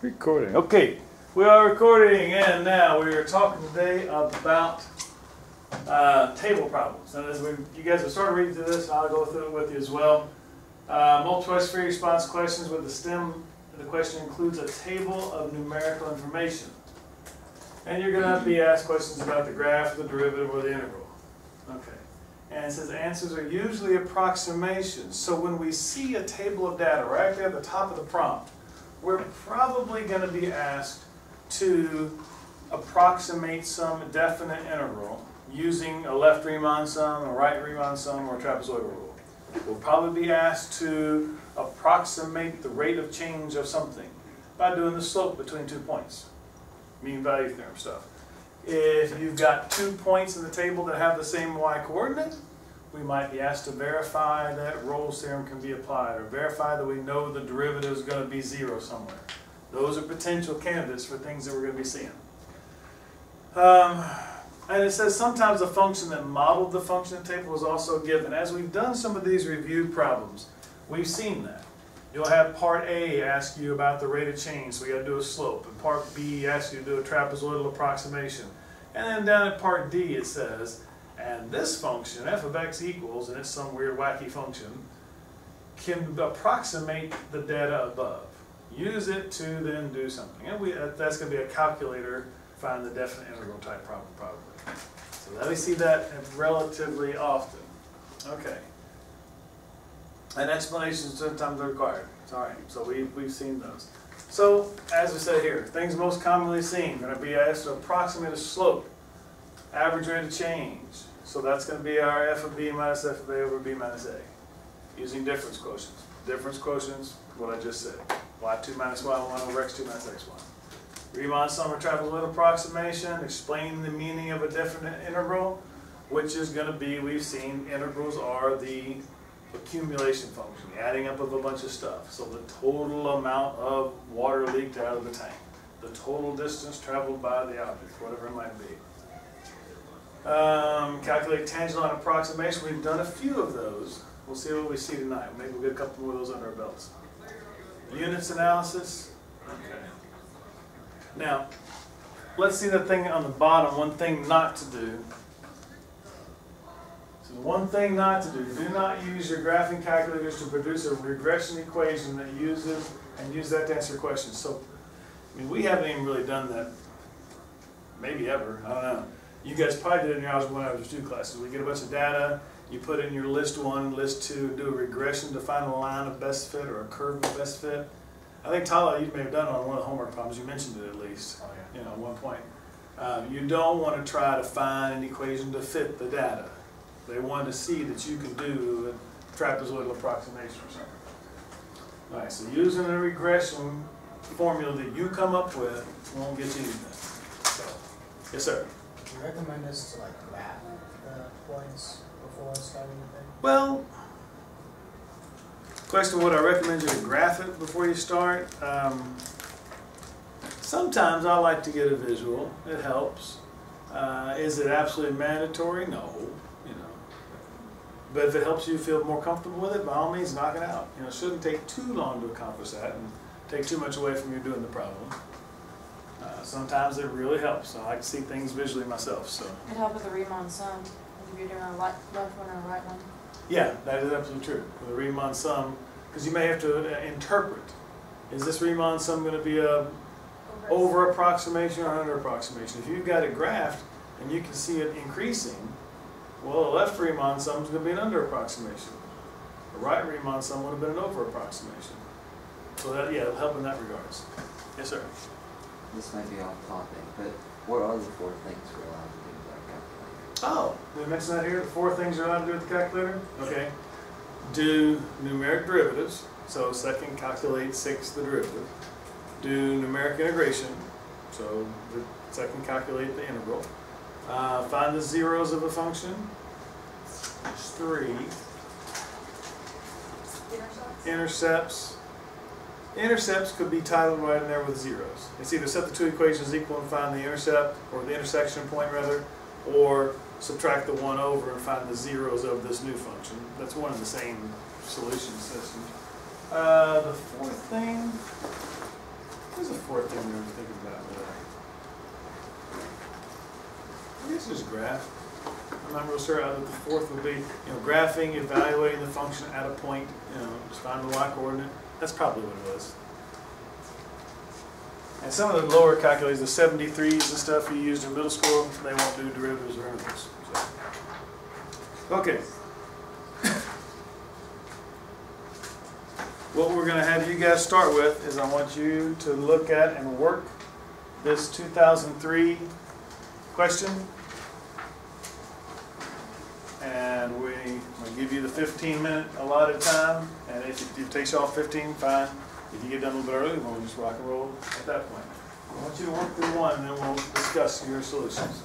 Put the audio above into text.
Recording. Okay, we are recording, and now we are talking today about table problems. And as you guys have started reading through this, and I'll go through it with you as well. Multiple choice free response questions with the stem. The question includes a table of numerical information, and you're going to be asked questions about the graph, the derivative, or the integral. Okay. And it says answers are usually approximations. So when we see a table of data right there at the top of the prompt, we're probably going to be asked to approximate some definite integral using a left Riemann sum, a right Riemann sum, or a trapezoidal rule. We'll probably be asked to approximate the rate of change of something by doing the slope between 2 points, mean value theorem stuff. If you've got 2 points in the table that have the same y-coordinate, we might be asked to verify that Rolle's theorem can be applied, or verify that we know the derivative is going to be 0 somewhere. Those are potential candidates for things that we're going to be seeing. And it says sometimes a function that modeled the function table is also given. As we've done some of these review problems, we've seen that. You'll have part A ask you about the rate of change, so we got to do a slope. And part B asks you to do a trapezoidal approximation. And then down at part D it says, and this function, f of x equals, and it's some weird wacky function, can approximate the data above. Use it to then do something. And that's going to be a calculator, find the definite integral type problem probably. So let me see that relatively often. Okay. And explanations sometimes are required. Alright, so we've seen those. So, as we said here, things most commonly seen, going to be asked to approximate a slope, average rate of change. So that's going to be our f of b minus f of a over b minus a, using difference quotients. Difference quotients, what I just said, y2 minus y1 over x2 minus x1. Riemann sum or trapezoidal approximation, explain the meaning of a definite integral, which is going to be, we've seen, integrals are the accumulation function, the adding up of a bunch of stuff. So the total amount of water leaked out of the tank, the total distance traveled by the object, whatever it might be. Calculate tangent line approximation. We've done a few of those. We'll see what we see tonight. Maybe we'll get a couple more of those under our belts. Units analysis. Okay. Now, let's see the thing on the bottom, one thing not to do. So one thing not to do, do not use your graphing calculators to produce a regression equation that uses, and use that to answer questions. So, I mean, we haven't even really done that, maybe ever, I don't know. You guys probably did it in your Algebra 1, Algebra 2 classes. We get a bunch of data, you put in your list 1, list 2, do a regression to find a line of best fit or a curve of best fit. I think, Tala, you may have done it on one of the homework problems. You mentioned it at least, you know, at one point. You don't want to try to find an equation to fit the data. They want to see that you can do a trapezoidal approximation or something. All right, so using a regression formula that you come up with won't get you anything. So, yes, sir? Do you recommend us to like map the points before starting the thing? Well, question, would I recommend you to graph it before you start? Sometimes I like to get a visual. It helps. Is it absolutely mandatory? No. You know. But if it helps you feel more comfortable with it, by all means, knock it out. You know, it shouldn't take too long to accomplish that and take too much away from you doing the problem. Sometimes it really helps. I like to see things visually myself. So It'd help with the Riemann sum if you're doing a left one or a right one. yeah, that is absolutely true. With the Riemann sum, because you may have to interpret. Is this Riemann sum going to be a over approximation or under approximation? If you've got it graphed and you can see it increasing, well, the left Riemann sum is going to be an under approximation. The right Riemann sum would have been an over approximation. So that, yeah, it'll help in that regards. Yes, sir. This might be off topic, but what are the 4 things we're allowed to do with our calculator? Oh, we mentioned that here. The 4 things you're allowed to do with the calculator. Okay. Do numeric derivatives. So second, calculate 6 the derivative. Do numeric integration. So the second, calculate the integral. Find the zeros of a function. There's 3. Intercepts. Intercepts could be titled right in there with zeros. It's either set the 2 equations equal and find the intercept, or the intersection point rather, or subtract the 1 over and find the zeros of this new function. That's one of the same solution systems. The 4th thing, there's a fourth thing we were thinking about? I guess it's graph. I'm not real sure. The fourth would be, graphing, evaluating the function at a point, just find the y coordinate. That's probably what it was. And some of the lower calculators, the 73s and stuff you used in middle school, they won't do derivatives or intervals. So. Okay. What we're going to have you guys start with is I want you to look at and work this 2003 question. And we'll give you the 15-minute allotted time. And if it takes you all 15, fine. If you get done a little bit early, we'll just rock and roll at that point. I want you to work through one, and then we'll discuss your solutions.